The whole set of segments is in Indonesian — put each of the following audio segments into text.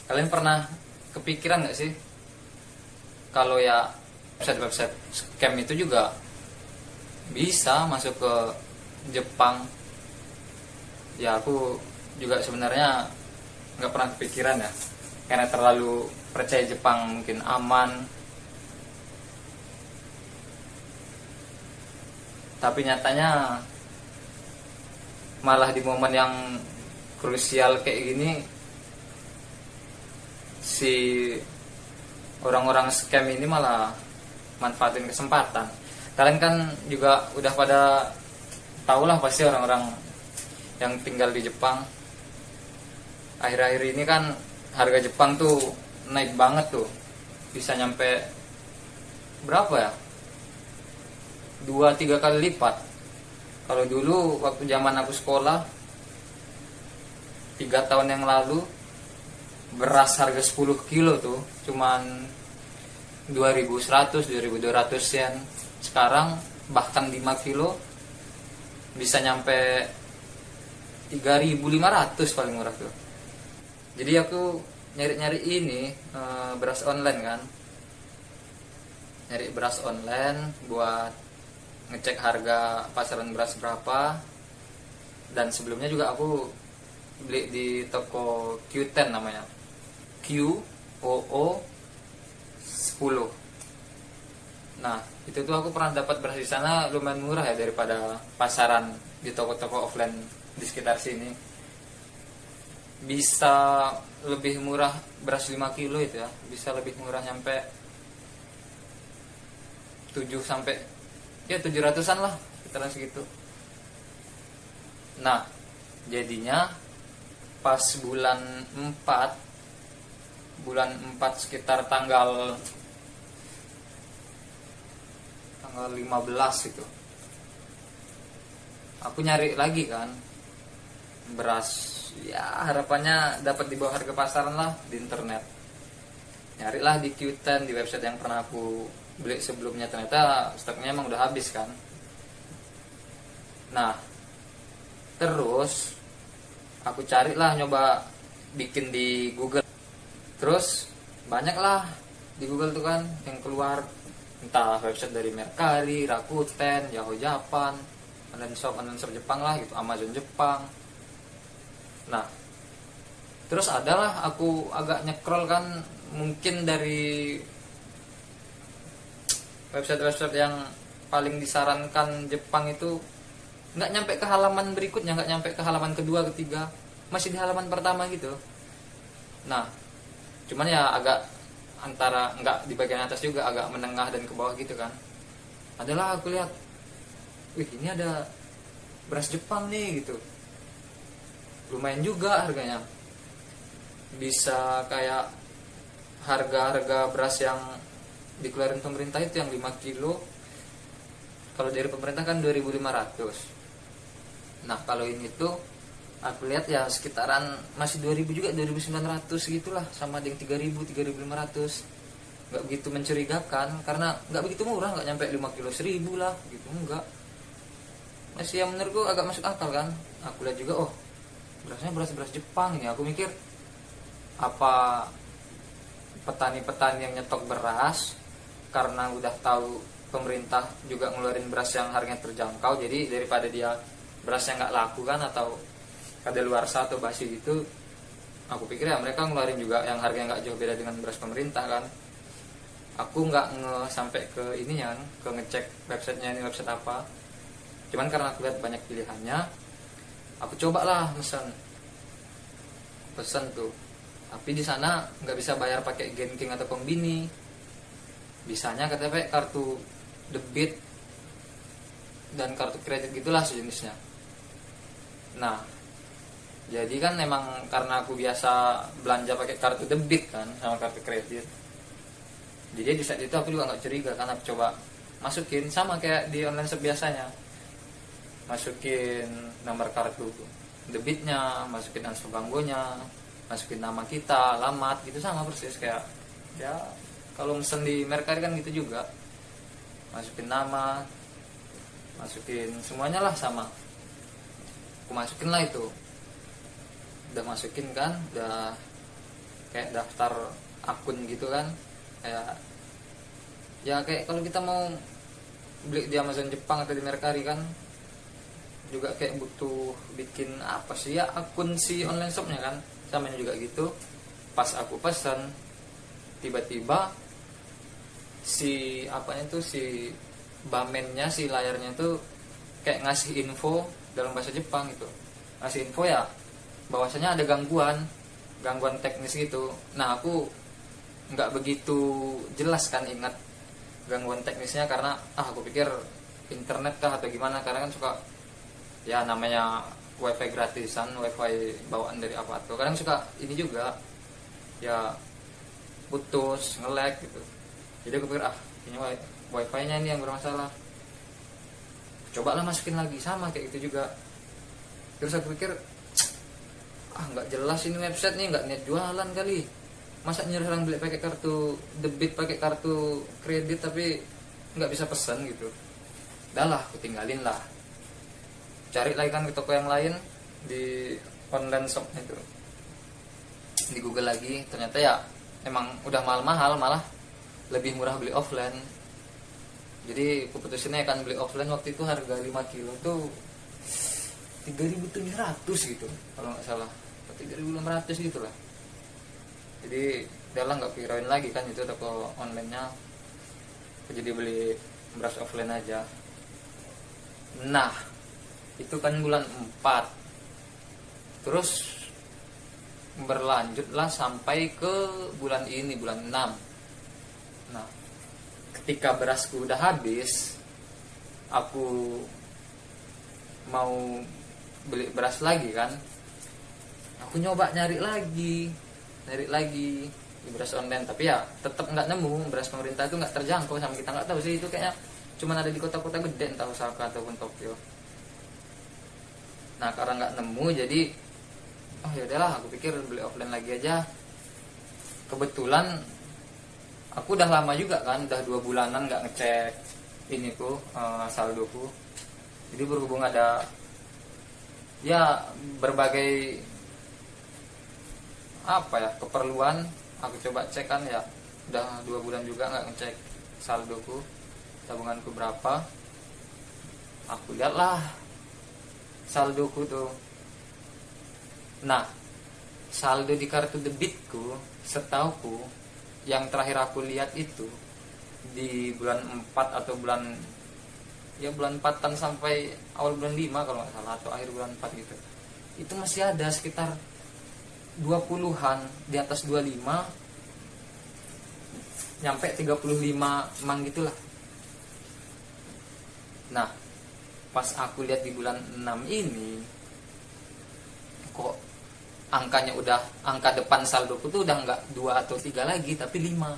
Kalian pernah kepikiran nggak sih kalau ya website-website scam itu juga bisa masuk ke Jepang? Ya aku juga sebenarnya nggak pernah kepikiran ya, karena terlalu percaya Jepang mungkin aman. Tapi nyatanya malah di momen yang krusial kayak gini, si orang-orang scam ini malah manfaatin kesempatan. Kalian kan juga udah pada tahu lah pasti orang-orang yang tinggal di Jepang. Akhir-akhir ini kan harga Jepang tuh naik banget tuh, bisa nyampe berapa ya, 2-3 kali lipat. Kalau dulu waktu zaman aku sekolah 3 tahun yang lalu, beras harga 10 kilo tuh cuman 2.100, 2.200 yen. Sekarang bahkan 5 kilo bisa nyampe 3.500 paling murah tuh. Jadi aku nyari-nyari ini beras online kan. Nyari beras online buat ngecek harga pasaran beras berapa. Dan sebelumnya juga aku beli di toko Q10 namanya, QOO 10. Nah itu tuh aku pernah dapat beras di sana lumayan murah ya daripada pasaran di toko-toko offline di sekitar sini. Bisa lebih murah beras 5 kilo itu ya, bisa lebih murah nyampe 7 sampai ya 700-an lah, sekitaran segitu. Nah jadinya pas bulan 4 sekitar tanggal 15 itu, aku nyari lagi kan beras, ya harapannya dapat di bawah harga pasaran lah di internet. Nyarilah di Q10, di website yang pernah aku beli sebelumnya, ternyata stoknya emang udah habis kan. Nah terus aku carilah, nyoba bikin di Google. Terus banyak lah di Google tuh kan yang keluar, entah website dari Mercari, Rakuten, Yahoo Japan, online shop Jepang lah gitu, Amazon Jepang. Nah terus adalah aku agak nyekrol kan, mungkin dari website-website yang paling disarankan Jepang itu nggak nyampe ke halaman berikutnya, nggak nyampe ke halaman kedua, ketiga, masih di halaman pertama gitu. Nah cuman ya agak antara nggak di bagian atas juga, agak menengah dan ke bawah gitu kan. Adalah aku lihat, wih ini ada beras Jepang nih gitu, lumayan juga harganya, bisa kayak harga-harga beras yang dikeluarin pemerintah itu yang 5 kilo. Kalau dari pemerintah kan 2.500. Nah kalau ini tuh aku lihat ya sekitaran masih 2.000 juga, 2.900 gitulah, sama dengan 3.000, 3.500. Nggak begitu mencurigakan karena nggak begitu murah, nggak nyampe 5 kilo 1.000 lah gitu, enggak. Masih yang menurutku agak masuk akal kan. Aku lihat juga, oh berasnya beras Jepang ini. Aku mikir apa petani-petani yang nyetok beras karena udah tahu pemerintah juga ngeluarin beras yang harganya terjangkau, jadi daripada dia beras yang nggak laku kan atau kadaluarsa atau basi gitu, aku pikir ya mereka ngeluarin juga yang harganya nggak jauh beda dengan beras pemerintah kan. Aku nggak sampai ke ini ya, ke ngecek websitenya ini website apa. Cuman karena aku lihat banyak pilihannya, aku cobalah pesen tuh. Tapi di sana nggak bisa bayar pakai Genking atau Kombini, bisanya KTP kartu debit dan kartu kredit gitulah sejenisnya. Nah jadi kan emang karena aku biasa belanja pakai kartu debit kan sama kartu kredit, jadi di saat itu aku juga nggak curiga karena aku coba masukin sama kayak di online shop biasanya, masukin nomor kartu debitnya, masukin ansur banggonya, masukin nama kita, alamat gitu, sama persis kayak ya kalau mesen di Mercari kan gitu juga, masukin nama, masukin semuanya lah sama. Aku masukin lah itu, udah masukin kan, udah kayak daftar akun gitu kan, kayak ya kayak kalau kita mau beli di Amazon Jepang atau di Mercari kan juga kayak butuh bikin apa sih ya, akun si online shopnya kan, sama juga gitu. Pas aku pesan tiba-tiba si apanya tuh, si bamennya, si layarnya tuh kayak ngasih info dalam bahasa Jepang gitu, ngasih info ya bahwasanya ada gangguan teknis gitu. Nah aku nggak begitu jelas kan ingat gangguan teknisnya, karena aku pikir internet kah atau gimana, karena kan suka ya namanya wifi gratisan, wifi bawaan dari apa tuh kadang suka ini juga ya putus, nge-lag gitu. Jadi aku pikir ini wifi nya ini yang bermasalah, cobalah masukin lagi, sama kayak gitu juga. Terus aku pikir nggak jelas ini website nih, nggak niat jualan kali, masa nyuruh orang beli pakai kartu debit, pakai kartu kredit tapi nggak bisa pesan gitu. Udah lah, aku tinggalin lah, cari lagi kan ke toko yang lain di online shop itu, di Google lagi. Ternyata ya emang udah mahal-mahal, malah lebih murah beli offline. Jadi aku putusinnya kan beli offline. Waktu itu harga 5 kilo tuh 3.700 gitu kalau nggak salah, 3.600 gitu lah. Jadi udah lah, nggak pikirin lagi kan itu toko online-nya, jadi beli beras offline aja. Nah itu kan bulan 4, terus berlanjutlah sampai ke bulan ini, bulan 6. Nah ketika berasku udah habis, aku mau beli beras lagi kan, aku nyoba nyari lagi di beras online, tapi ya tetap nggak nemu. Beras pemerintah itu nggak terjangkau sama kita, nggak tahu sih itu kayaknya cuma ada di kota-kota gede, entah Osaka ataupun Tokyo. Nah karena nggak nemu, jadi ya udahlah, aku pikir beli offline lagi aja. Kebetulan aku udah lama juga kan, udah 2 bulanan nggak ngecek ini tuh saldoku. Jadi berhubung ada ya berbagai keperluan, aku coba cek kan, ya udah 2 bulan juga nggak ngecek saldoku, tabunganku berapa. Aku lihatlah saldoku tuh. Nah saldo di kartu debitku, setauku yang terakhir aku lihat itu di bulan 4 atau bulan 4-an sampai awal bulan 5 kalau nggak salah, atau akhir bulan 4 gitu, itu masih ada sekitar 20-an, di atas 25 nyampe 35 mang gitulah. Nah pas aku lihat di bulan 6 ini, kok angka depan saldoku tuh udah nggak 2 atau 3 lagi, tapi 5.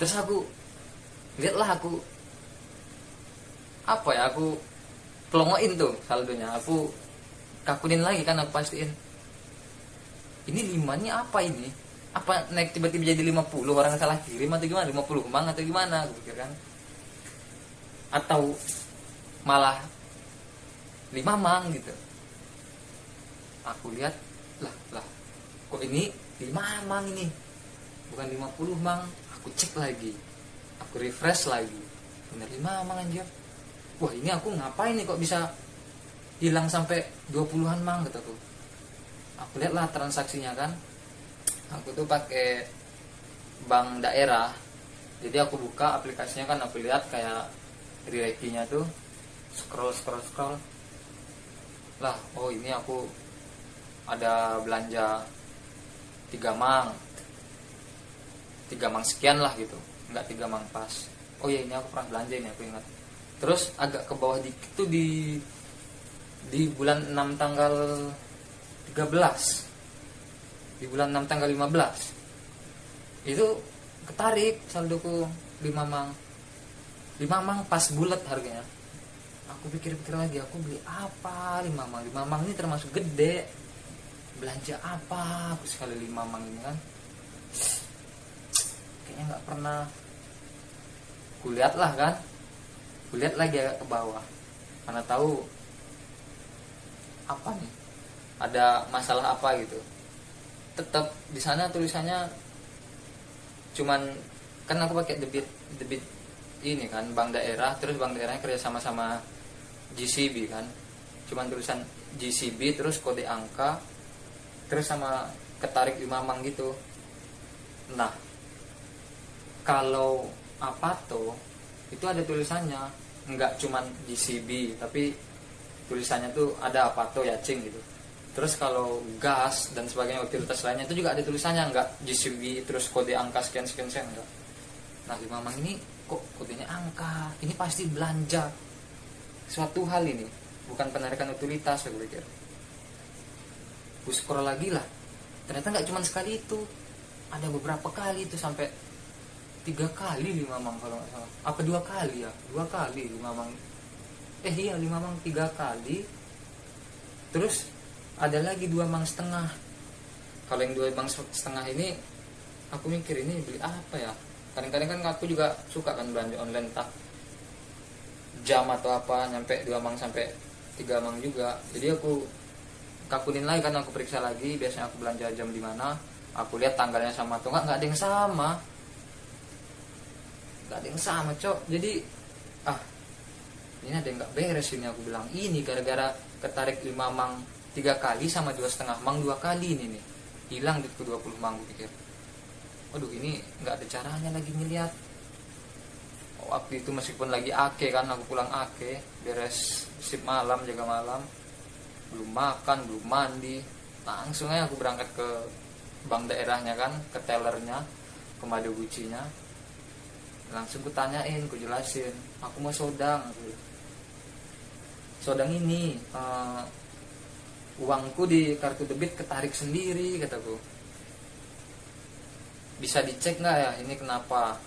Terus aku lihatlah, aku pelongoin tuh saldonya, aku kakunin lagi kan, aku pastiin ini 5 nya apa ini, apa naik tiba-tiba jadi 50, orang salah kirim atau gimana, 50 mang atau gimana, aku pikir kan, atau malah 5 mang gitu. Aku lihat lah kok ini 5 mang, ini bukan 50 mang. Aku cek lagi, aku refresh lagi, bener 5 mang anjir. Wah ini aku ngapain nih kok bisa hilang sampai 20-an mang gitu tuh. Aku lihat lah transaksinya kan, aku tuh pakai bank daerah. Jadi aku buka aplikasinya kan, aku lihat kayak rekening-nya tuh, scroll lah, oh ini aku ada belanja 3 mang sekian lah gitu, nggak 3 mang pas. Oh ya ini aku pernah belanja ini, aku ingat. Terus agak ke bawah dikit tuh di bulan 6 tanggal 13, di bulan 6 tanggal 15 itu ketarik saldoku 5 mang pas bulat harganya. Aku pikir-pikir lagi, aku beli apa 5 mang ini termasuk gede, belanja apa aku sekali 5 mang ini kan, kayaknya nggak pernah. Kulihat lagi agak ke bawah, mana tahu apa nih, ada masalah apa gitu. tetap di sana tulisannya cuman, kan aku pakai debit ini kan bank daerah, terus bank daerahnya kerja sama GCB kan, cuman tulisan GCB terus kode angka terus sama ketarik 5 mang gitu. Nah kalau Apato itu ada tulisannya, nggak cuman GCB tapi tulisannya tuh ada Apato Yacing gitu. Terus kalau gas dan sebagainya utilitas lainnya itu juga ada tulisannya, nggak GCB terus kode angka sekian enggak. Nah 5 mang ini kok kodenya angka, ini pasti belanja suatu hal, ini bukan penarikan utilitas aku pikir. Aku scroll lagi lah, ternyata nggak cuma sekali itu, ada beberapa kali itu, sampai 3 kali 5 mang kalau nggak salah, apa 2 kali ya, 2 kali 5 mang, iya 5 mang 3 kali. Terus ada lagi 2 mang setengah. Kalau yang 2 mang setengah ini aku mikir ini beli apa ya, kadang-kadang kan aku juga suka kan belanja online, tak jam atau apa nyampe 2 mang sampai 3 mang juga. Jadi aku kakunin lagi kan, aku periksa lagi biasanya aku belanja jam di mana, aku lihat tanggalnya sama atau nggak ada yang sama, nggak ada yang sama cok. Jadi ini ada yang nggak beres ini, aku bilang ini gara-gara ketarik 5 mang 3 kali sama 2,5 mang 2 kali ini nih hilang duitku 20 mang. Gue pikir waduh ini nggak ada caranya lagi ngeliat. Waktu itu meskipun lagi ake kan, aku pulang ake beres sip malam, jaga malam, belum makan belum mandi, langsung aja aku berangkat ke bank daerahnya kan, ke tellernya, ke Madoguchinya, langsung ku tanyain, ku jelasin aku mau sodang ini, uangku di kartu debit ketarik sendiri kataku, bisa dicek nggak ya ini kenapa.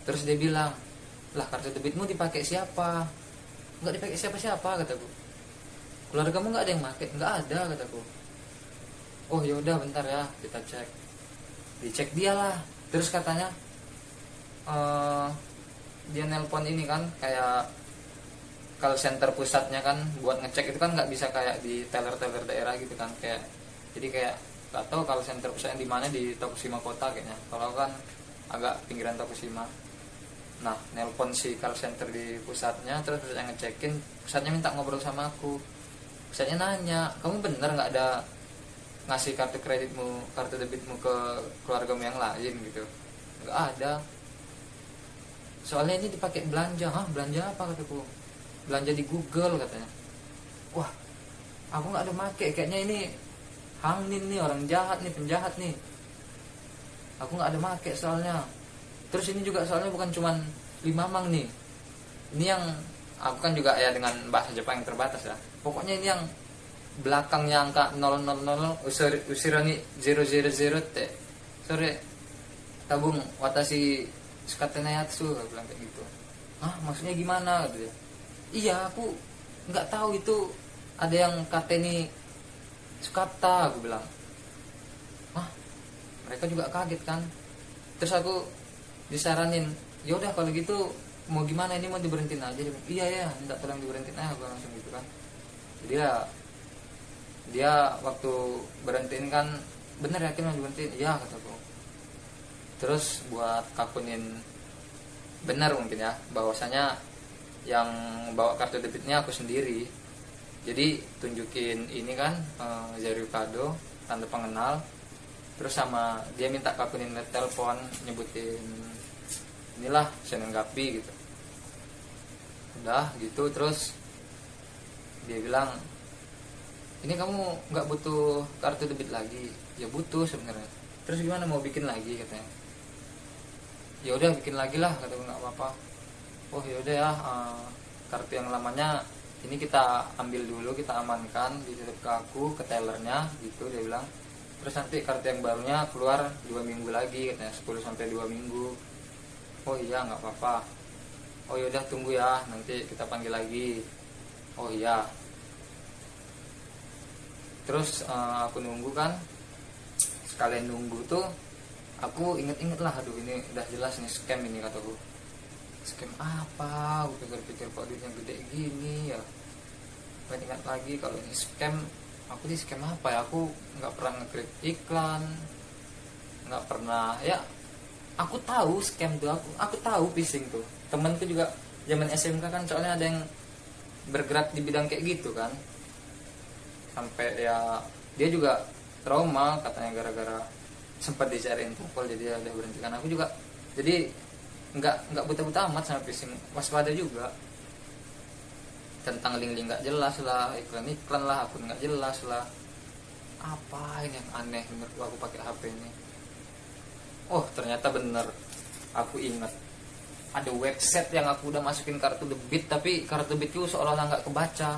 Terus dia bilang, lah kartu debitmu dipakai siapa? Nggak dipakai siapa-siapa kataku, keluargamu nggak ada yang pakai? Nggak ada kataku. Oh yaudah bentar ya kita cek. Dicek dia lah, terus katanya dia nelpon ini kan kayak call center pusatnya kan, buat ngecek itu kan nggak bisa kayak di teller-teller daerah gitu kan, kayak jadi kayak nggak tahu call center pusatnya di mana, di Tokushima kota kayaknya, kalau kan agak pinggiran Tokushima. Nah nelpon si call center di pusatnya, terus pusatnya ngecekin, pusatnya minta ngobrol sama aku. Pusatnya nanya, kamu bener nggak ada ngasih kartu kreditmu, kartu debitmu ke keluargamu yang lain gitu? Nggak ada, soalnya ini dipakai belanja. Hah, belanja apa kataku? Belanja di Google katanya. Wah, aku nggak ada make, kayaknya ini Hang Nin nih, orang jahat nih, penjahat nih. Aku nggak ada make soalnya. Terus ini juga soalnya bukan cuman 5 mang nih. Ini yang aku kan juga ya dengan bahasa Jepang yang terbatas ya. Pokoknya ini yang belakangnya angka 000 usironi 000 te. Sore tabung watashi sukatenayatsu, aku bilang kayak gitu. Hah, maksudnya gimana gitu ya? Iya, aku nggak tahu itu ada yang kateni sukata, aku bilang. Hah, mereka juga kaget kan. Terus aku disaranin, yaudah kalau gitu mau gimana, ini mau diberhentiin aja. Dia bilang, iya ya, enggak, tolong diberhentiin aja, aku langsung gitu kan. Jadi ya dia waktu berhentiin kan, bener yakin mau diberhentiin? Iya kataku. Terus buat kakunin benar mungkin ya, bahwasanya yang bawa kartu debitnya aku sendiri. Jadi tunjukin ini kan Zarukado, tanda pengenal. Terus sama dia minta kakunin telepon, nyebutin inilah Senenggapi gitu. Udah gitu, terus dia bilang, ini kamu nggak butuh kartu debit lagi? Ya butuh sebenarnya. Terus gimana, mau bikin lagi katanya? Ya udah bikin lagi lah kata gue, nggak apa-apa. Oh ya udah ya, kartu yang lamanya ini kita ambil dulu, kita amankan, dititip ke aku, ke tellernya gitu, dia bilang. Terus nanti kartu yang barunya keluar 2 minggu lagi katanya, 10-2 minggu. Oh iya nggak apa-apa. Oh ya udah tunggu ya, nanti kita panggil lagi. Oh iya. Terus aku nunggu kan, sekalian nunggu tuh aku inget-inget lah, aduh ini udah jelas nih scam ini kataku. Scam apa? Aku pikir-pikir kok duitnya gede gini ya. Gak ingat lagi kalau ini scam. aku di scam apa ya, aku nggak pernah ngeklik iklan, nggak pernah ya. Aku tahu scam tuh, aku tahu phishing tuh. Temenku juga zaman SMK kan, soalnya ada yang bergerak di bidang kayak gitu kan, sampai ya dia juga trauma katanya gara-gara sempat dicariin Interpol, jadi ya udah berhentikan. Aku juga jadi nggak buta-buta amat sama phishing, waspada juga tentang link-link nggak jelas lah, iklan-iklan lah, akun nggak jelas lah. Apa ini yang aneh menurut aku pakai HP ini. Oh ternyata bener, aku ingat ada website yang aku udah masukin kartu debit, tapi kartu debitku seolah-olah nggak kebaca.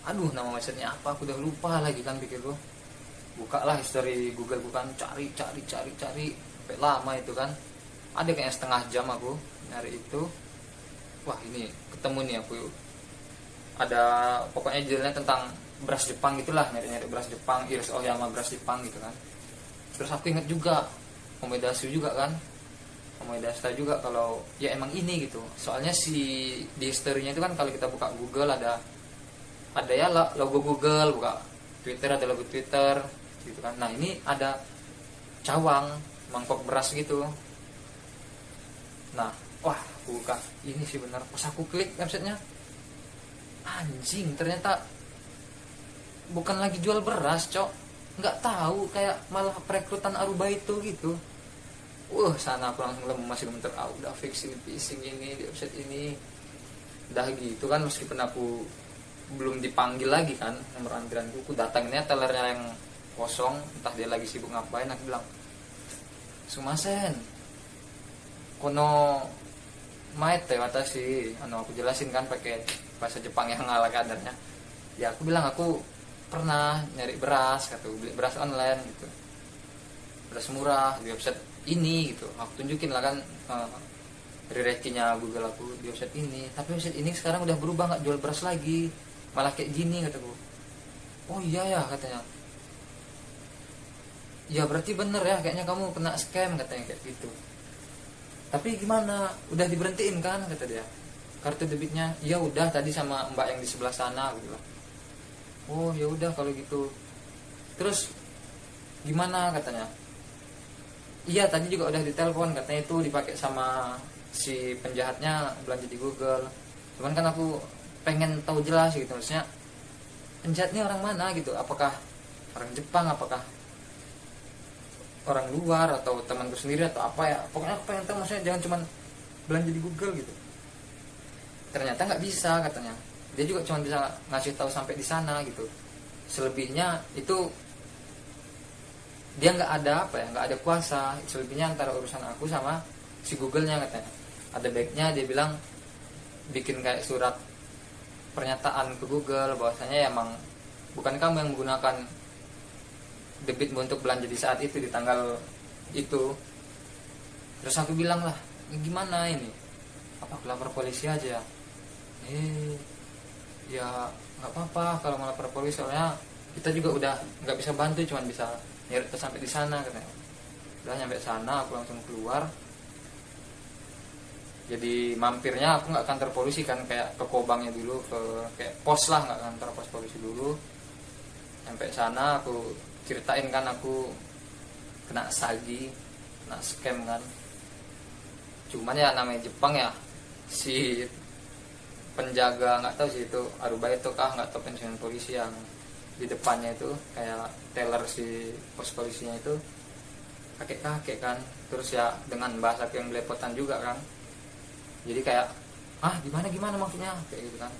Aduh, nama websitenya apa aku udah lupa lagi kan, pikirku. Bukalah history Google, bukan cari sampai lama itu kan. Ada kayaknya setengah jam aku nyari itu. Wah ini ketemu nih aku. Ada pokoknya judulnya tentang beras Jepang gitulah, nyari beras Jepang, Iris Oyama beras Jepang gitu kan. Terus aku ingat juga Komedasu juga kan, Komedasta juga kalau ya emang ini gitu. Soalnya di historinya itu kan kalau kita buka Google ada ya logo Google, buka Twitter ada logo Twitter gitu kan. Nah ini ada cawang mangkok beras gitu. Nah wah buka ini sih bener, pas aku klik websitenya, anjing ternyata bukan lagi jual beras cok, nggak tahu, kayak malah perekrutan aruba itu gitu. Sana aku langsung lemas gemeter, udah fix ini phishing ini di website ini. Udah gitu kan, meskipun aku belum dipanggil lagi kan nomor antrianku, aku datangnya tellernya yang kosong, entah dia lagi sibuk ngapain. Aku bilang, "Sumasen, kono maete watashi." Aku jelasin kan pakai bahasa Jepang yang ala kadarnya. Ya aku bilang aku pernah nyari beras, kata beli beras online gitu, beras murah di website ini gitu. Aku tunjukin lah kan rekinya Google aku di website ini, tapi website ini sekarang udah berubah, nggak jual beras lagi, malah kayak gini kataku. Oh iya ya katanya. Ya berarti bener ya, kayaknya kamu kena scam katanya kayak gitu. Tapi gimana, udah diberhentiin kan kata dia kartu debitnya. Ya udah tadi sama mbak yang di sebelah sana gitu. Oh ya udah kalau gitu. Terus gimana katanya? Iya tadi juga udah ditelepon, katanya itu dipakai sama si penjahatnya belanja di Google. Cuman kan aku pengen tahu jelas gitu, maksudnya penjahatnya orang mana gitu, apakah orang Jepang, apakah orang luar, atau temanku sendiri, atau apa ya. Pokoknya aku pengen tahu, maksudnya jangan cuman belanja di Google gitu. Ternyata nggak bisa katanya, dia juga cuma bisa ngasih tahu sampai di sana gitu. Selebihnya itu dia nggak ada nggak ada kuasa. Selebihnya antara urusan aku sama si Google-nya katanya. Ada baiknya dia bilang bikin kayak surat pernyataan ke Google bahwasanya ya emang bukan kamu yang menggunakan debitmu untuk belanja di saat itu, di tanggal itu. Terus aku bilang lah, gimana ini, apa aku lapor polisi aja ya? Ya nggak apa-apa kalau melapor polisi, soalnya kita juga udah nggak bisa bantu, cuman bisa nyari sampai di sana katanya. Udah nyampe sana aku langsung keluar. Jadi mampirnya aku nggak kantor polisi kan, kayak ke Kobangnya dulu, ke kayak pos lah, nggak kantor pos polisi dulu. Sampai sana aku ceritain kan aku kena sagi, kena scam kan. Cuman ya namanya Jepang ya, si penjaga nggak tahu sih itu aruba itu kah, nggak tahu, pensiunan polisi yang di depannya itu kayak teller si pos polisinya itu kakek kan. Terus ya dengan bahasa yang belepotan juga kan, jadi kayak gimana maksudnya kayak gitu kan.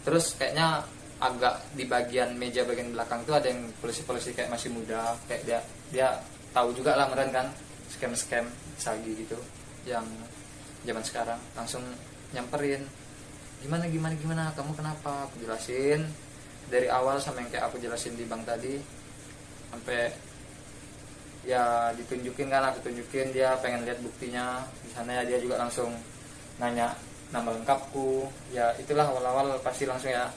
Terus kayaknya agak di bagian meja bagian belakang tuh ada yang polisi-polisi kayak masih muda, kayak dia tahu juga lah meren kan scam sagi gitu yang zaman sekarang. Langsung nyamperin, gimana kamu kenapa, aku jelasin dari awal sama yang kayak aku jelasin di bank tadi, sampai ya ditunjukin kan, aku tunjukin, dia pengen lihat buktinya di sana ya. Dia juga langsung nanya nama lengkapku, ya itulah awal-awal pasti langsung ya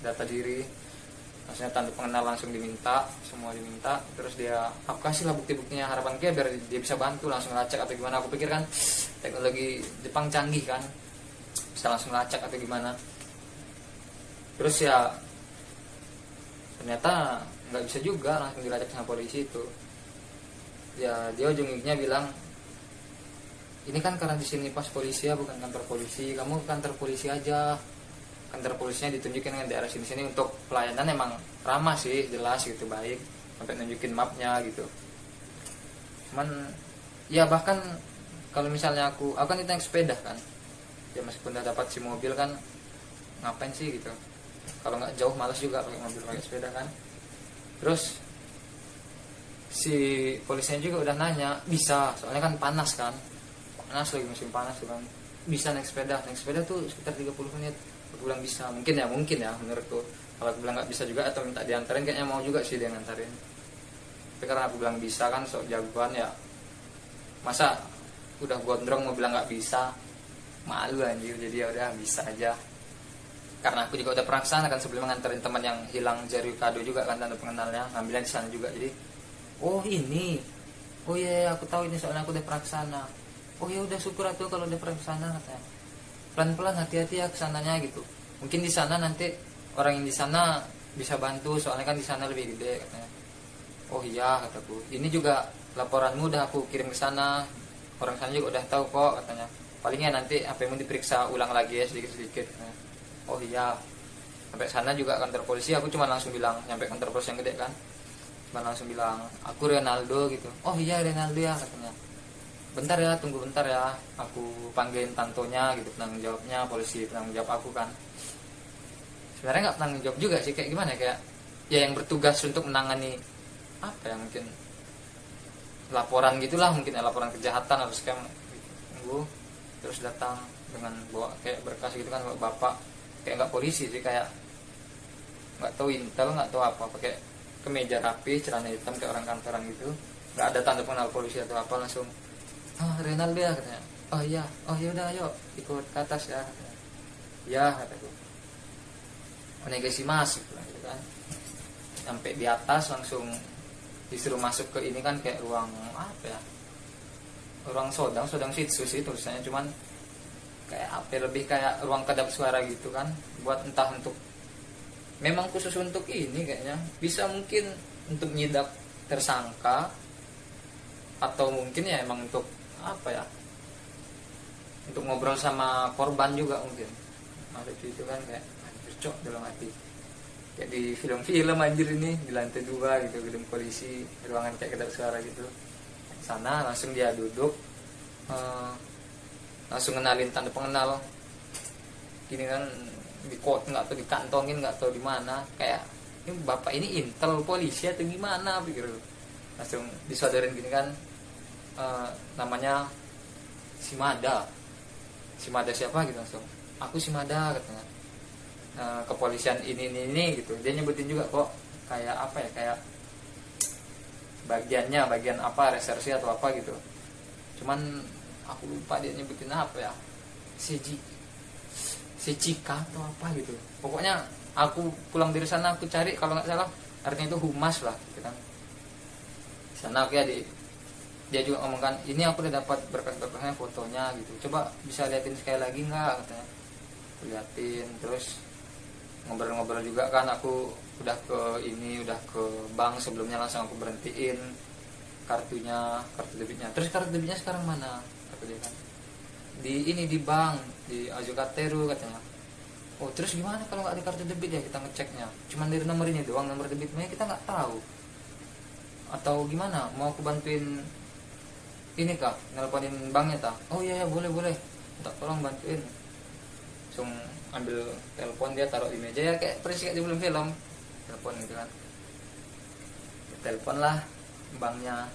data diri, maksudnya tanda pengenal langsung diminta, semua diminta. Terus dia, aku kasih lah bukti-buktinya, harapan dia biar dia bisa bantu langsung lacak atau gimana. Aku pikir kan teknologi Jepang canggih kan, bisa langsung lacak atau gimana. Terus ya Ternyata nggak bisa juga, langsung dilacak sama polisi itu. Ya dia ujung-ujungnya bilang, ini kan karena di sini pas polisi ya, bukan kantor polisi, kamu ke kantor polisi aja. Kantor polisinya ditunjukin dengan daerah sini-sini. Untuk pelayanan emang ramah sih, jelas gitu, baik, sampai nunjukin mapnya gitu. Cuman ya bahkan kalau misalnya aku kan itu naik sepeda kan, ya meskipun udah dapat si mobil kan, ngapain sih gitu, kalau nggak jauh malas juga pakai mobil, pakai sepeda kan. Terus si polisinya juga udah nanya, bisa, soalnya kan panas kan, panas lagi musim panas tuh kan, bisa naik sepeda tuh sekitar 30 menit. Aku bilang bisa, mungkin ya menurutku. Kalau aku bilang nggak bisa juga atau minta diantarin, kayaknya mau juga sih dia ngantarin. Tapi karena aku bilang bisa kan, sok jagoan ya, masa udah gondrong mau bilang nggak bisa, malu anjir. Jadi ya udah, bisa aja. Karena aku juga udah pernah kesana kan, sebelum nganterin teman yang hilang jari kado juga kan, tanda pengenalnya, ngambilnya di sana juga. Jadi oh ini, oh iya aku tahu ini soalnya aku udah pernah kesana. Oh ya udah, syukur atuh kalau udah pernah kesana, katanya. Pelan-pelan, hati-hati ya kesananya gitu. Mungkin di sana nanti orang yang di sana bisa bantu, soalnya kan di sana lebih gede, katanya. Oh iya, kataku. Ini juga laporanmu udah aku kirim ke sana. Orang sana juga udah tahu kok, katanya. Palingnya nanti HPmu diperiksa ulang lagi ya, sedikit-sedikit. Oh iya. Sampai sana juga kantor polisi, aku cuma langsung bilang, nyampe kantor polisi yang gede kan, cuma langsung bilang, aku Renaldo gitu. Oh iya Renaldo ya, katanya. Bentar ya, tunggu bentar ya, aku panggilin tantonya gitu, penanggung jawabnya, polisi penanggung jawab aku kan. Sebenarnya nggak penanggung jawab juga sih, kayak gimana, kayak ya yang bertugas untuk menangani apa ya, mungkin laporan gitulah, mungkin ya, laporan kejahatan atau scam gitu. Terus datang dengan bawa kayak berkas gitu kan, bawa bapak, kayak nggak polisi sih, kayak nggak tahu intel, nggak tahu apa, pakai kemeja rapi, celana hitam kayak orang kantoran gitu, nggak ada tanda pengenal polisi atau apa. Langsung, Renaldo ya, katanya. Oh iya, oh yaudah ayo ikut ke atas ya, katanya. Ya, kataku. Onegasi mas gitu kan. Sampai di atas langsung disuruh masuk ke ini kan, kayak ruang apa ya, ruang sodang sitsus sih tulisannya, cuman kayak apa, lebih kayak ruang kedap suara gitu kan, buat entah untuk, memang khusus untuk ini kayaknya, bisa mungkin untuk nyidak tersangka, atau mungkin ya emang untuk apa ya, untuk ngobrol sama korban juga mungkin. Ada itu kan, kayak anjir cok dalam hati, kayak di film-film anjir, ini di lantai 2 gitu, gedung polisi, ruangan kayak kedap suara gitu. Sana langsung dia duduk, langsung kenalin tanda pengenal gini kan, di kot nggak tahu dikantongin, nggak tahu di mana, kayak ini bapak ini intel polisi atau gimana pikir. Langsung disodorin gini kan, namanya Simada siapa gitu. Langsung, aku Simada, katanya. Kepolisian ini gitu, dia nyebutin juga kok, kayak apa ya, kayak bagian apa, resersi atau apa gitu, cuman aku lupa dia nyebutin apa ya, Secika atau apa gitu. Pokoknya aku pulang dari sana aku cari, kalau nggak salah artinya itu humas lah gitu kan. Di sana aku ya, dia juga ngomong kan, ini aku udah dapat berkas-berkasnya, fotonya gitu, coba bisa liatin sekali lagi nggak, katanya. Aku liatin, terus ngobrol-ngobrol juga kan, aku udah ke bank sebelumnya, langsung aku berhentiin kartu debitnya. Terus kartu debitnya sekarang mana, kata dia kan, di bank di Azukateru, katanya. Oh terus gimana kalau nggak ada kartu debit ya, kita ngeceknya cuman dari nomor ini doang, nomor debitnya kita nggak tahu, atau gimana, mau aku bantuin ini kak, nelponin banknya tak? Oh iya ya, boleh tak, tolong bantuin. Langsung ambil telepon, dia taruh di meja ya, kayak persis kayak di film telepon gitu kan. Telepon lah banknya,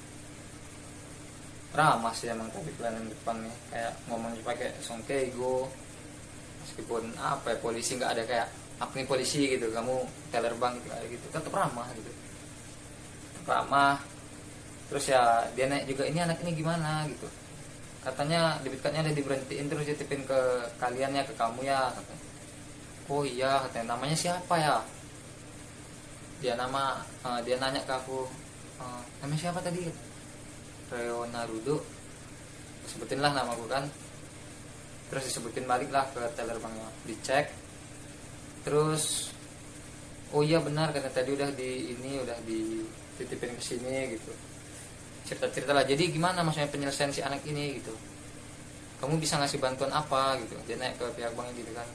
ramah sih emang, tapi pelayanan depan nih, kayak ngomongnya pakai songkego, meskipun apa ya, polisi nggak ada kayak apa nih polisi gitu, kamu teller bank gitu, tetap ramah gitu, tetap ramah. Terus ya dia naik juga, ini anak ini gimana gitu, katanya debit cardnya udah diberhentiin, terus ditipin ke kalian ya, ke kamu ya, katanya. Oh iya, katanya, namanya siapa ya, dia nanya ke aku, namanya siapa tadi, Leonardo, sebutin lah nama aku kan. Terus disebutin balik lah ke teller banknya, dicek, terus oh iya benar kata tadi udah dititipin ke sini gitu, cerita-cerita lah. Jadi gimana maksudnya penyelesaian si anak ini gitu, kamu bisa ngasih bantuan apa gitu. Dia naik ke pihak bank gitu kan,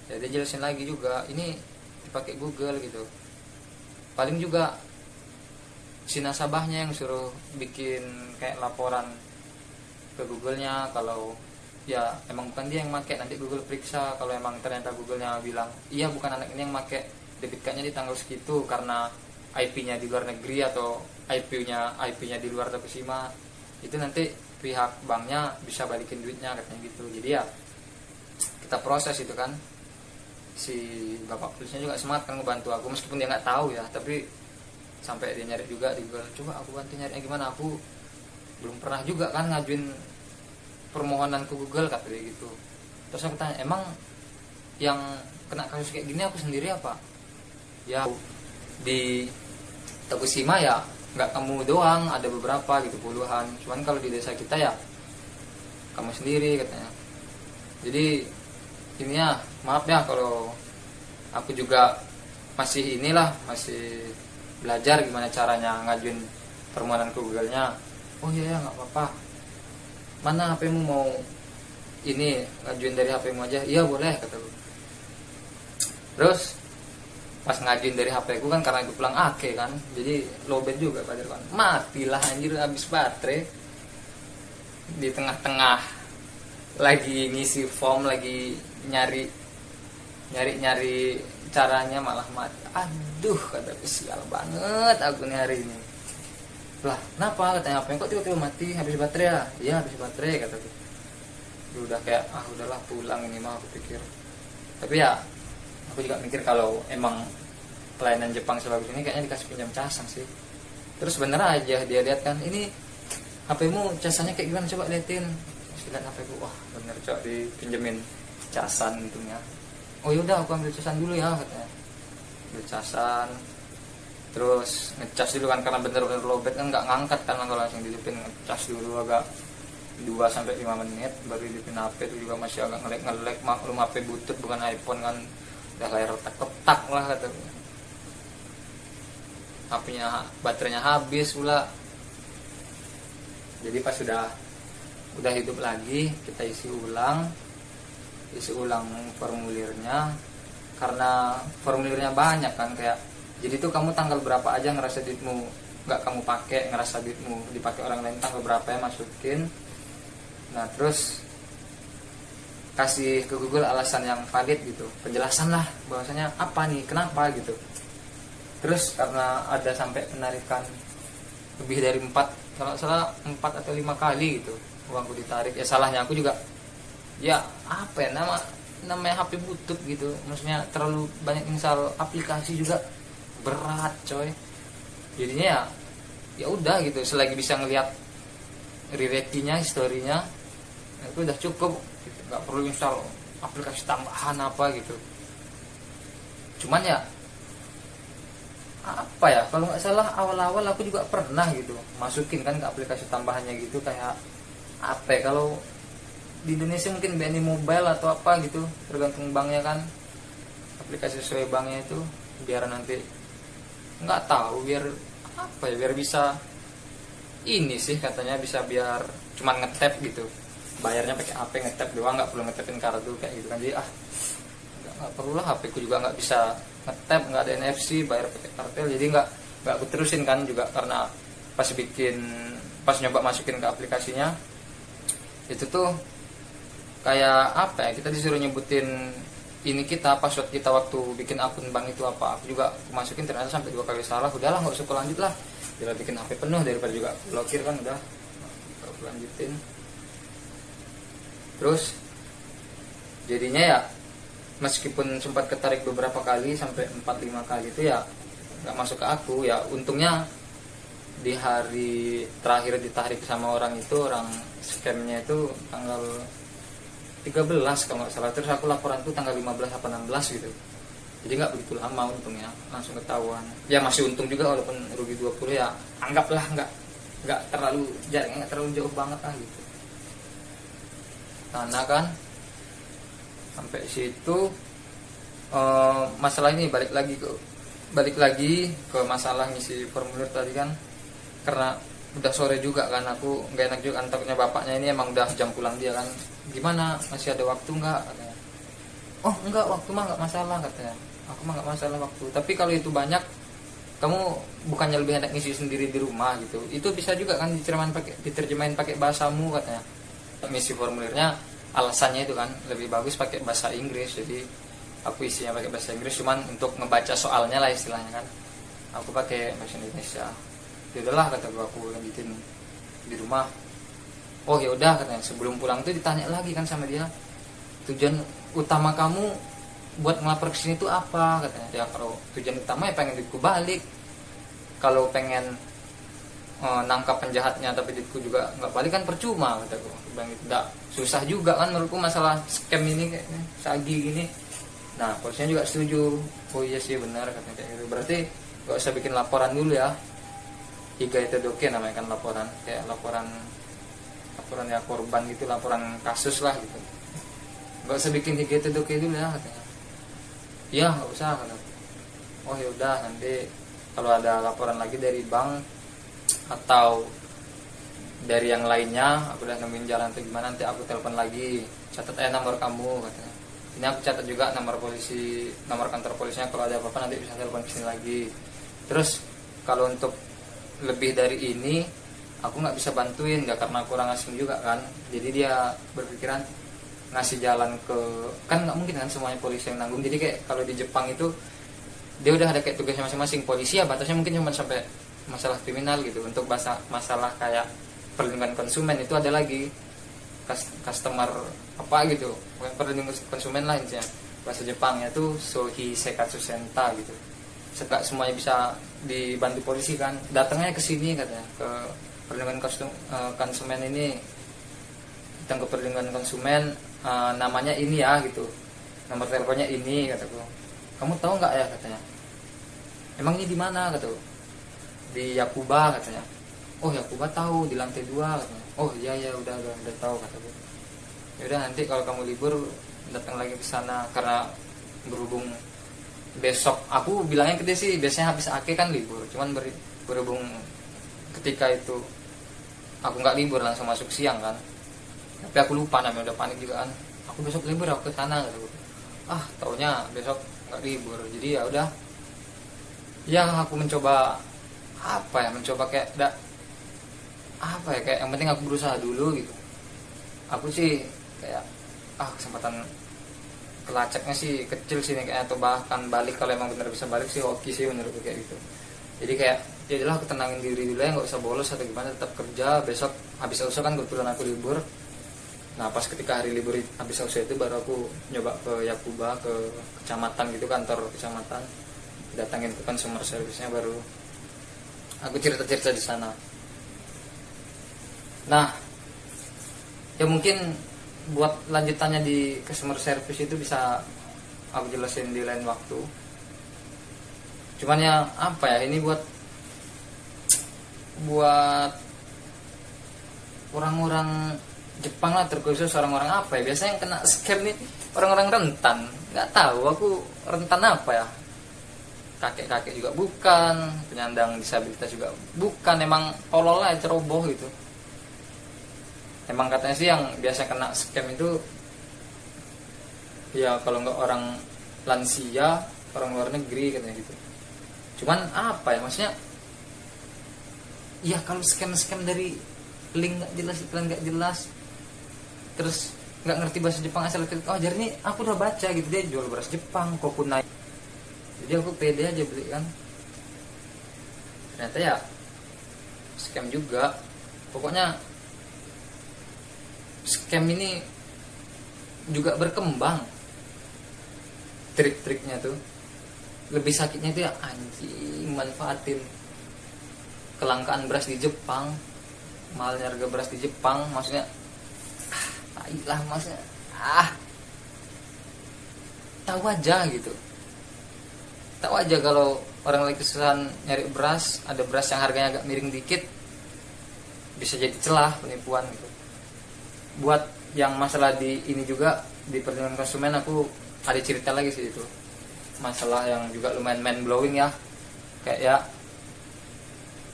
ya dia jelasin lagi juga ini dipakai Google gitu. Paling juga si nasabahnya yang suruh bikin kayak laporan ke Google-nya kalau ya emang bukan dia yang make. Nanti Google periksa kalau emang ternyata Google-nya bilang iya bukan anak ini yang make debit card-nya di tanggal segitu karena IP-nya di luar negeri atau IP-nya di luar Tokushima, itu nanti pihak banknya bisa balikin duitnya katanya gitu. Jadi ya kita proses itu kan. Si bapak polisnya juga semangat kan ngebantu aku meskipun dia nggak tahu ya, tapi sampai dia nyari juga di Google, coba aku bantu nyari gimana, aku belum pernah juga kan ngajuin permohonan ke Google kata dia gitu. Terus aku tanya, emang yang kena kasus kayak gini aku sendiri apa? Ya di Tokushima ya nggak kamu doang, ada beberapa gitu, puluhan. Cuman kalau di desa kita ya kamu sendiri katanya. Jadi ini ya maaf ya kalau aku juga masih belajar gimana caranya ngajuin permohonan ke Google-nya. Oh iya ya nggak apa-apa. Mana HP-mu mau ini ngajuin dari HP-mu aja? Iya boleh kataku. Terus pas ngajuin dari HP-ku kan karena itu pulang ake kan, jadi lowbat juga pada kan. Matilah anjir, habis baterai di tengah-tengah lagi ngisi form, lagi nyari caranya malah mati. Aduh kataku, sial banget aku nih hari ini. Lah kenapa katanya, apa yang kok tiba-tiba mati, habis baterai ya? Iya habis baterai kataku. Udah kayak udahlah pulang ini mah aku pikir. Tapi ya aku juga mikir kalau emang pelayanan Jepang sebagus ini kayaknya dikasih pinjam casan sih. Terus bener aja dia lihat kan, ini HP-mu casannya kayak gimana, coba liatin. Terus lihat HP-ku, wah bener cok dipinjemin casan untungnya. Oh yaudah aku ambil casan dulu ya katanya. Ambil casan, terus ngecas dulu kan karena bener-bener lowbat kan nggak ngangkat kan, kalau langsung dihidupin. Ngecas dulu agak 2-5 menit baru hidupin HP. Itu juga masih agak ngelek maklum HP butut bukan iPhone kan, udah layar retak-retak lah katanya. HP-nya baterainya habis pula. Jadi pas udah hidup lagi, kita isi ulang formulirnya, karena formulirnya banyak kan, kayak jadi tuh kamu tanggal berapa aja ngerasa duitmu nggak kamu pakai, ngerasa duitmu dipakai orang lain, tanggal berapa ya masukin. Nah terus kasih ke Google alasan yang valid gitu, penjelasan lah bahwasanya apa nih, kenapa gitu. Terus karena ada sampai penarikan lebih dari 4 atau 5 kali gitu uangku ditarik. Ya salahnya aku juga, ya apa ya, namanya HP butut gitu, maksudnya terlalu banyak install aplikasi juga berat coy. Jadinya ya udah gitu, selagi bisa ngelihat re-ratingnya, historinya, itu udah cukup gitu. Nggak perlu install aplikasi tambahan apa gitu. Cuman ya apa ya, kalau nggak salah awal-awal aku juga pernah gitu masukin kan ke aplikasi tambahannya gitu, kayak apa ya, kalau di Indonesia mungkin BNI Mobile atau apa gitu, tergantung banknya kan, aplikasi sesuai banknya itu, biar nanti nggak tahu biar apa ya, biar bisa ini sih katanya, bisa biar cuman ngetap gitu, bayarnya pakai HP, ngetap doang, nggak perlu ngetapin kartu kayak gitu kan. Jadi nggak perlu lah, HP ku juga nggak bisa ngetap, nggak ada NFC, bayar pakai kartel. Jadi nggak aku terusin kan juga, karena pas nyoba masukin ke aplikasinya itu tuh kayak apa ya, kita disuruh nyebutin ini kita, password kita waktu bikin akun bank itu apa. Aku juga masukin ternyata sampai 2 kali salah. Udahlah nggak usah lanjut lah, biar bikin HP penuh daripada juga blokir kan. Udah aku lanjutin. Terus jadinya ya meskipun sempat ketarik beberapa kali sampai 4-5 kali itu ya nggak masuk ke aku. Ya untungnya di hari terakhir ditarik sama orang itu, orang scamnya itu tanggal 13 kalau nggak salah. Terus aku laporan tuh tanggal 15 atau 16 gitu. Jadi nggak begitu lama untungnya, langsung ketahuan. Ya masih untung juga walaupun rugi 20 ya, anggaplah nggak terlalu jauh banget lah gitu. Nah kan sampai situ masalah ini balik lagi ke balik lagi ke masalah ngisi formulir tadi kan, karena udah sore juga kan, aku nggak enak juga kan, takutnya bapaknya ini emang udah jam pulang dia kan, gimana masih ada waktu nggak katanya. Oh enggak, waktu mah nggak masalah katanya, aku mah nggak masalah waktu, tapi kalau itu banyak kamu bukannya lebih enak ngisi sendiri di rumah gitu, itu bisa juga kan diterjemahin pakai bahasamu katanya. Ngisi formulirnya alasannya itu kan lebih bagus pakai bahasa Inggris, jadi aku isinya pakai bahasa Inggris, cuman untuk ngebaca soalnya lah istilahnya kan aku pakai bahasa Indonesia. Ya udahlah kata aku lanjutin di rumah. Oh ya udah katanya, sebelum pulang tuh ditanya lagi kan sama dia, tujuan utama kamu buat ngelapor ke sini tuh apa katanya. Ya kalau tujuan utama ya pengen duitku balik, kalau pengen nangkap penjahatnya tapi duitku juga nggak balik kan percuma kataku. Bilang gitu, enggak susah juga kan menurutku masalah scam ini kayaknya sagi gini. Nah polisinya juga setuju, oh iya sih benar katanya kayak gitu, berarti nggak usah bikin laporan dulu ya, Higaete-doke namanya kan laporan, kayak laporan ya korban gitu, laporan kasus lah gitu, nggak usah bikin Higaete-doke dulu ya katanya. Iya nggak usah kataku. Oh ya udah, nanti kalau ada laporan lagi dari bank atau dari yang lainnya, aku udah nemuin jalan atau gimana, nanti aku telepon lagi, catat nomor kamu katanya. Ini aku catat juga nomor polisi, nomor kantor polisinya, kalau ada apa-apa nanti bisa telepon kesini lagi. Terus kalau untuk lebih dari ini aku nggak bisa bantuin, nggak, karena kurang asing juga kan, jadi dia berpikiran ngasih jalan ke, kan nggak mungkin kan semuanya polisi yang nanggung. Jadi kayak kalau di Jepang itu dia udah ada kayak tugasnya masing-masing, polisi ya batasnya mungkin cuma sampai masalah kriminal gitu. Untuk masalah kayak perlindungan konsumen itu ada lagi customer apa gitu, perlindungan konsumen lah intinya, bahasa Jepangnya tuh Sohi Sekatsu Senta gitu. Segak semuanya bisa dibantu polisi kan, datangnya ke sini katanya, ke perlindungan konsumen ini, datang ke perlindungan konsumen, namanya ini ya gitu, nomor teleponnya ini kataku. Kamu tahu nggak ya katanya, emang ini di mana kataku. Di Yakuba katanya. Oh Yakuba tahu, di lantai 2 katanya. Oh iya ya udah tahu kataku. Ya udah nanti kalau kamu libur datang lagi ke sana, karena berhubung besok aku bilangnya ke dia sih biasanya habis ake kan libur, cuman berhubung ketika itu aku nggak libur langsung masuk siang kan, tapi aku lupa namanya, udah panik juga kan, aku besok libur aku ke sana gitu. Taunya besok nggak libur, jadi ya udah ya aku mencoba mencoba kayak kayak yang penting aku berusaha dulu gitu. Aku sih kayak kesempatan kelacaknya sih kecil sih kayak, atau bahkan balik kalau emang bener bisa balik sih oke sih menurutku kayak gitu. Jadi kayak ya udahlah aku tenangin diri dulu ya, nggak usah bolos atau gimana, tetap kerja. Besok habis usah kan kebetulan aku libur. Nah pas ketika hari libur habis usah itu baru aku nyoba ke Yakuba, ke kecamatan gitu, kantor kecamatan, datangin ke consumer service-nya, baru aku cerita-cerita di sana. Nah ya mungkin buat lanjutannya di customer service itu bisa aku jelasin di lain waktu. Cuman ya ini buat orang-orang Jepang lah, terkhusus orang-orang biasanya yang kena scam nih orang-orang rentan. Nggak tahu aku rentan apa ya, kakek-kakek juga bukan, penyandang disabilitas juga bukan, emang tolol lah, ceroboh gitu. Emang katanya sih yang biasa kena scam itu ya kalau nggak orang lansia, orang luar negeri katanya gitu. Cuman maksudnya ya kalau scam dari link nggak jelas, iklan nggak jelas, terus nggak ngerti bahasa Jepang asal jadi ini aku udah baca gitu, dia jual beras Jepang, kokunai, jadi aku pede aja beli kan. Ternyata ya scam juga. Pokoknya scam ini juga berkembang, trik-triknya tuh. Lebih sakitnya itu ya anjing, manfaatin kelangkaan beras di Jepang, mahalnya harga beras di Jepang, maksudnya maksudnya tahu aja gitu, tahu aja kalau orang lagi kesusahan nyari beras, ada beras yang harganya agak miring dikit, bisa jadi celah penipuan gitu. Buat yang masalah di ini juga, di perlindungan konsumen, aku ada cerita lagi sih itu. masalah yang juga lumayan mind blowing ya. Kayak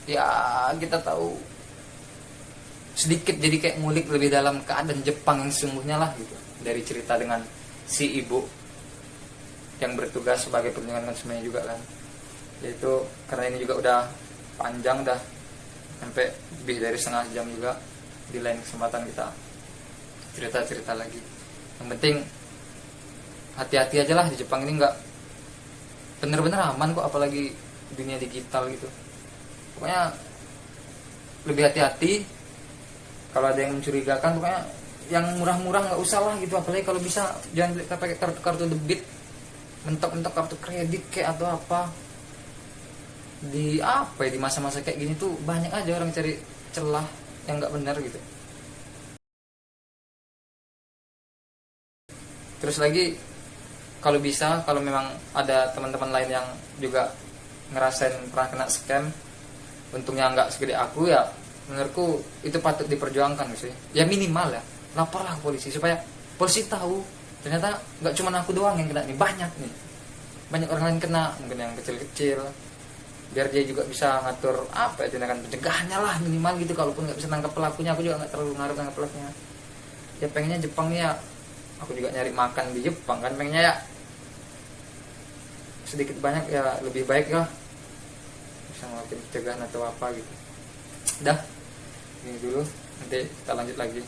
ya kita tahu sedikit, jadi kayak ngulik lebih dalam keadaan Jepang yang sesungguhnya lah gitu, dari cerita dengan si ibu yang bertugas sebagai perlindungan konsumen juga kan. Yaitu karena ini juga udah panjang, dah sampai lebih dari setengah jam juga, di lain kesempatan kita cerita-cerita lagi. Yang penting hati-hati aja lah, di Jepang ini nggak bener-bener aman kok, apalagi dunia digital gitu. Pokoknya lebih hati-hati. Kalau ada yang mencurigakan, pokoknya yang murah-murah nggak usah lah gitu. Apalagi kalau bisa jangan pakai kartu debit, mentok-mentok kartu kredit kayak atau apa. Di masa-masa kayak gini tuh banyak aja orang cari celah yang nggak benar gitu. Terus lagi, kalau bisa, kalau memang ada teman-teman lain yang juga ngerasain pernah kena scam, untungnya nggak segede aku, ya menurutku itu patut diperjuangkan sih. Ya minimal ya, laporlah ke polisi supaya polisi tahu ternyata nggak cuma aku doang yang kena nih, banyak orang lain kena, mungkin yang kecil-kecil, biar dia juga bisa ngatur tindakan pencegahannya lah minimal gitu. Kalaupun nggak bisa nangkap pelakunya, aku juga nggak terlalu ngaruh nangkap pelakunya. Ya pengennya Jepang nih ya, aku juga nyari makan di Jepang kan, pengennya ya sedikit banyak ya lebih baik lah, bisa ngelakuin pencegahan atau apa gitu. Dah, ini dulu, nanti kita lanjut lagi.